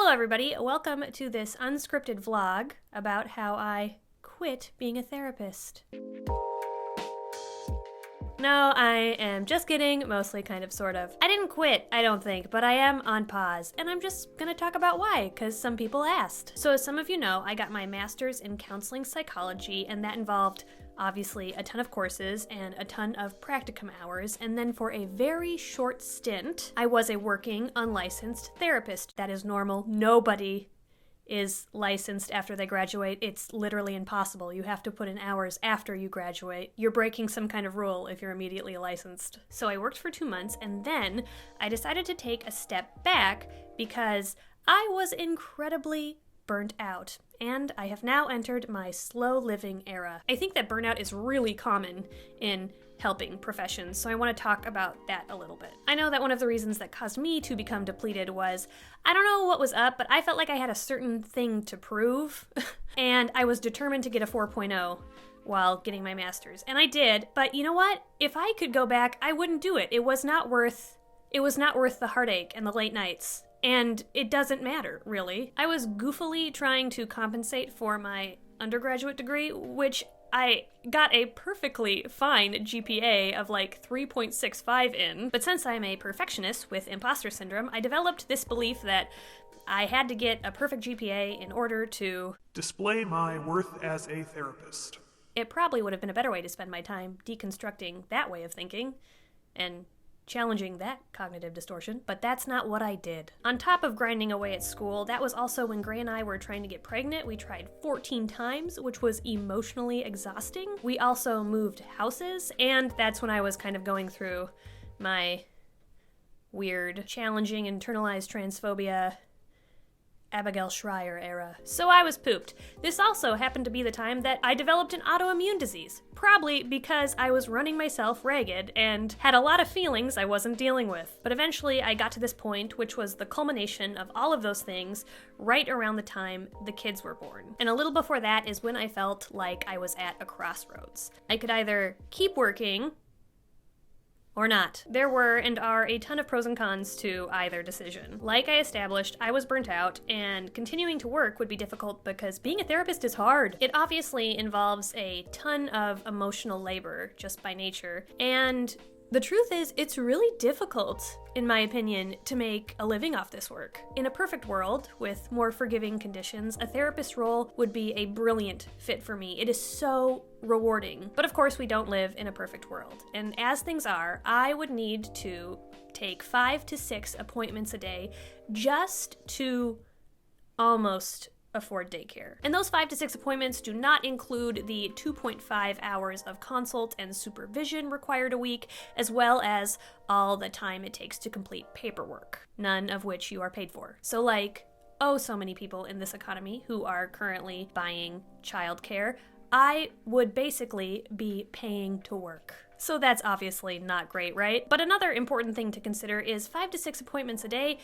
Hello everybody, welcome to this unscripted vlog about how I quit being a therapist. No, I am just kidding, mostly kind of sort of. I didn't quit, I don't think, but I am on pause, and I'm just gonna talk about why, because some people asked. So as some of you know, I got my master's in counseling psychology, and that involved obviously a ton of courses and a ton of practicum hours, and then for a very short stint, I was a working, unlicensed therapist. That is normal. Nobody is licensed after they graduate. It's literally impossible. You have to put in hours after you graduate. You're breaking some kind of rule if you're immediately licensed. So I worked for 2 months, and then I decided to take a step back because I was incredibly burnt out, and I have now entered my slow living era. I think that burnout is really common in helping professions, so I want to talk about that a little bit. I know that one of the reasons that caused me to become depleted was, I don't know what was up, but I felt like I had a certain thing to prove, and I was determined to get a 4.0 while getting my master's, and I did, but you know what? If I could go back, I wouldn't do it. It was not worth the heartache and the late nights. And it doesn't matter, really. I was goofily trying to compensate for my undergraduate degree, which I got a perfectly fine GPA of like 3.65 in. But since I'm a perfectionist with imposter syndrome, I developed this belief that I had to get a perfect GPA in order to display my worth as a therapist. It probably would have been a better way to spend my time deconstructing that way of thinking and challenging that cognitive distortion, but that's not what I did. On top of grinding away at school, that was also when Gray and I were trying to get pregnant. We tried 14 times, which was emotionally exhausting. We also moved houses, and that's when I was kind of going through my weird, challenging, internalized transphobia Abigail Schreier era. So I was pooped. This also happened to be the time that I developed an autoimmune disease, probably because I was running myself ragged and had a lot of feelings I wasn't dealing with. But eventually I got to this point, which was the culmination of all of those things, right around the time the kids were born. And a little before that is when I felt like I was at a crossroads. I could either keep working or not. There were and are a ton of pros and cons to either decision. Like I established, I was burnt out, and continuing to work would be difficult because being a therapist is hard. It obviously involves a ton of emotional labor just by nature, and the truth is, it's really difficult, in my opinion, to make a living off this work. In a perfect world, with more forgiving conditions, a therapist role would be a brilliant fit for me. It is so rewarding. But of course, we don't live in a perfect world. And as things are, I would need to take 5 to 6 appointments a day just to almost afford daycare. And those 5 to 6 appointments do not include the 2.5 hours of consult and supervision required a week, as well as all the time it takes to complete paperwork, none of which you are paid for. So like, so many people in this economy who are currently buying childcare, I would basically be paying to work. So that's obviously not great, right? But another important thing to consider is 5 to 6 appointments a day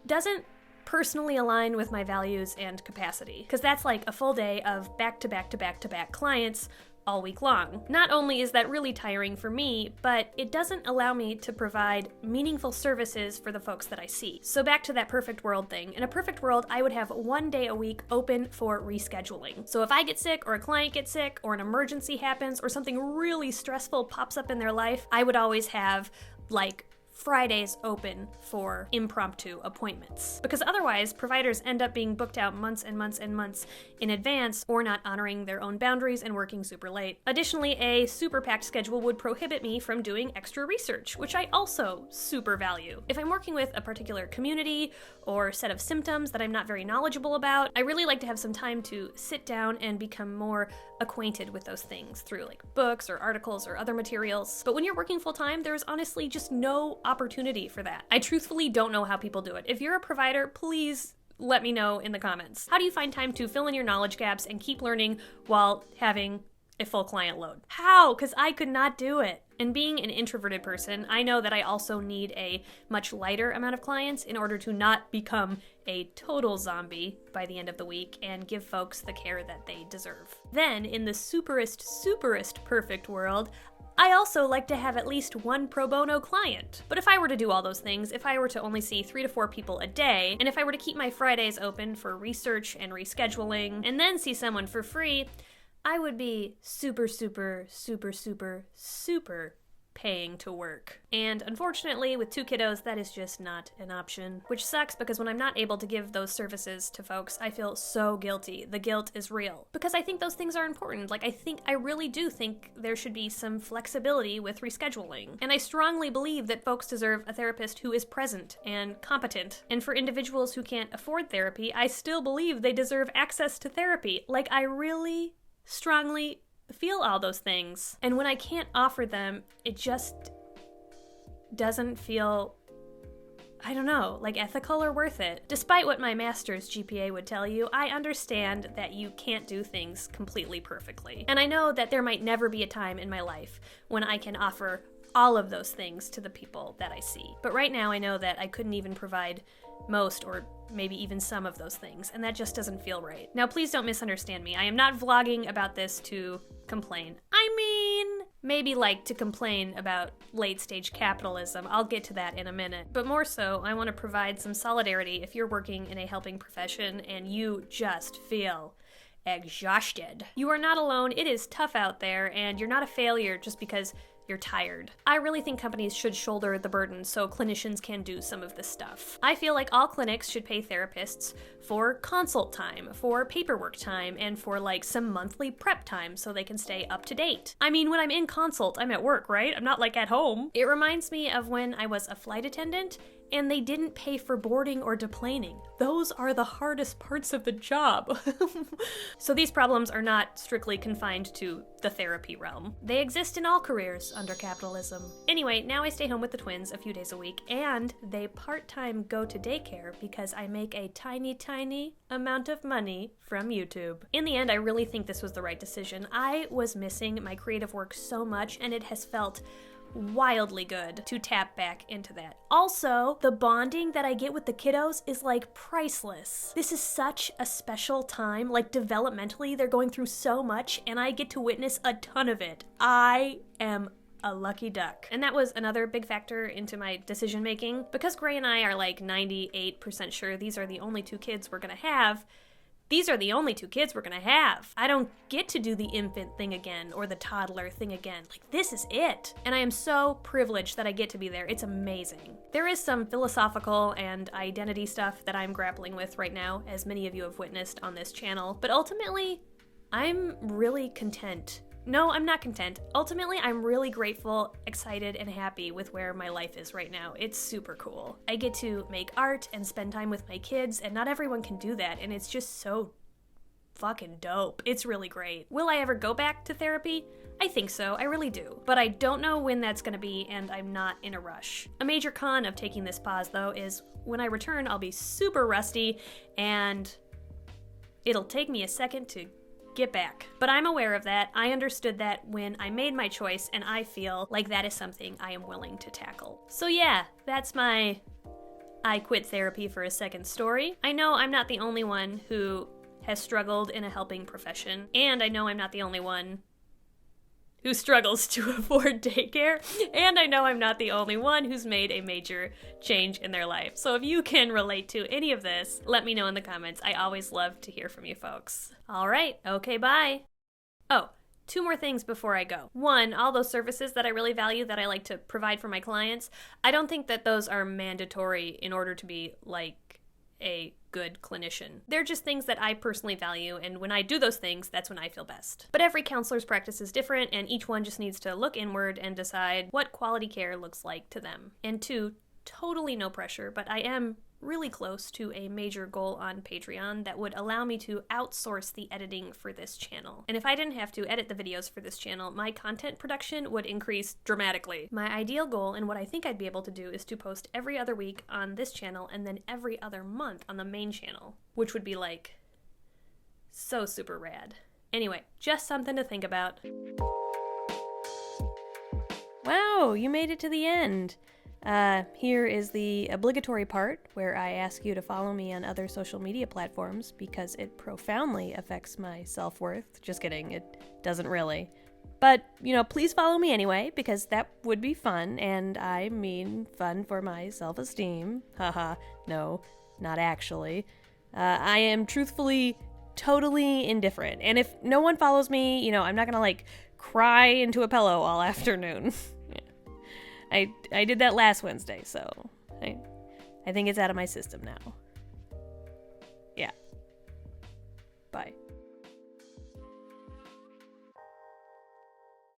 doesn't personally align with my values and capacity, because that's like a full day of back-to-back-to-back-to-back clients all week long. Not only is that really tiring for me, but it doesn't allow me to provide meaningful services for the folks that I see. So back to that perfect world thing. In a perfect world, I would have 1 day a week open for rescheduling. So if I get sick, or a client gets sick, or an emergency happens, or something really stressful pops up in their life, I would always have like Fridays open for impromptu appointments. Because otherwise, providers end up being booked out months and months and months in advance, or not honoring their own boundaries and working super late. Additionally, a super packed schedule would prohibit me from doing extra research, which I also super value. If I'm working with a particular community or set of symptoms that I'm not very knowledgeable about, I really like to have some time to sit down and become more acquainted with those things through like books or articles or other materials. But when you're working full time, there's honestly just no opportunity for that. I truthfully don't know how people do it. If you're a provider, please let me know in the comments. How do you find time to fill in your knowledge gaps and keep learning while having a full client load? How? Because I could not do it. And being an introverted person, I know that I also need a much lighter amount of clients in order to not become a total zombie by the end of the week and give folks the care that they deserve. Then, in the superest perfect world, I also like to have at least one pro bono client. But if I were to do all those things, if I were to only see 3 to 4 people a day, and if I were to keep my Fridays open for research and rescheduling, and then see someone for free, I would be super paying to work. And unfortunately, with 2 kiddos, that is just not an option, which sucks because when I'm not able to give those services to folks, I feel so guilty. The guilt is real because I think those things are important. Like, I really do think there should be some flexibility with rescheduling. And I strongly believe that folks deserve a therapist who is present and competent. And for individuals who can't afford therapy, I still believe they deserve access to therapy. Like, I really strongly feel all those things. And when I can't offer them, it just doesn't feel, I don't know, like ethical or worth it. Despite what my master's GPA would tell you, I understand that you can't do things completely perfectly. And I know that there might never be a time in my life when I can offer all of those things to the people that I see. But right now I know that I couldn't even provide most or maybe even some of those things, and that just doesn't feel right. Now, please don't misunderstand me. I am not vlogging about this to complain. I mean, maybe like to complain about late-stage capitalism. I'll get to that in a minute. But more so, I want to provide some solidarity if you're working in a helping profession and you just feel exhausted. You are not alone. It is tough out there, and you're not a failure just because you're tired. I really think companies should shoulder the burden so clinicians can do some of this stuff. I feel like all clinics should pay therapists for consult time, for paperwork time, and for like some monthly prep time so they can stay up to date. I mean, when I'm in consult, I'm at work, right? I'm not like at home. It reminds me of when I was a flight attendant and they didn't pay for boarding or deplaning. Those are the hardest parts of the job. So these problems are not strictly confined to the therapy realm. They exist in all careers under capitalism. Anyway, now I stay home with the twins a few days a week, and they part-time go to daycare because I make a tiny amount of money from YouTube. In the end, I really think this was the right decision. I was missing my creative work so much, and it has felt wildly good to tap back into that. Also, the bonding that I get with the kiddos is like priceless. This is such a special time. Like, developmentally, they're going through so much, and I get to witness a ton of it. I am a lucky duck. And that was another big factor into my decision making. Because Gray and I are like 98% sure these are the only 2 kids we're gonna have, these are the only 2 kids we're gonna have. I don't get to do the infant thing again or the toddler thing again. Like, this is it. And I am so privileged that I get to be there. It's amazing. There is some philosophical and identity stuff that I'm grappling with right now, as many of you have witnessed on this channel. But ultimately, I'm really content. No, I'm not content. Ultimately, I'm really grateful, excited, and happy with where my life is right now. It's super cool. I get to make art and spend time with my kids, and not everyone can do that, and it's just so fucking dope. It's really great. Will I ever go back to therapy? I think so, I really do. But I don't know when that's gonna be, and I'm not in a rush. A major con of taking this pause, though, is when I return, I'll be super rusty, and it'll take me a second to get back. But I'm aware of that. I understood that when I made my choice, and I feel like that is something I am willing to tackle. So yeah, that's my I quit therapy for a second story. I know I'm not the only one who has struggled in a helping profession, and I know I'm not the only one who struggles to afford daycare, and I know I'm not the only one who's made a major change in their life. So if you can relate to any of this, let me know in the comments. I always love to hear from you folks. All right, okay, bye. Oh, 2 more things before I go. 1, all those services that I really value that I like to provide for my clients, I don't think that those are mandatory in order to be like a good clinician. They're just things that I personally value, and when I do those things, that's when I feel best. But every counselor's practice is different, and each one just needs to look inward and decide what quality care looks like to them. And 2, totally no pressure, but I am really close to a major goal on Patreon that would allow me to outsource the editing for this channel. And if I didn't have to edit the videos for this channel, my content production would increase dramatically. My ideal goal, and what I think I'd be able to do, is to post every other week on this channel and then every other month on the main channel, which would be like so super rad. Anyway, just something to think about. Wow, you made it to the end. Here is the obligatory part where I ask you to follow me on other social media platforms because it profoundly affects my self-worth. Just kidding, it doesn't really. But, please follow me anyway, because that would be fun, and I mean fun for my self-esteem. Haha, no, not actually. I am truthfully totally indifferent, and if no one follows me, I'm not gonna, cry into a pillow all afternoon. I did that last Wednesday, so I think it's out of my system now.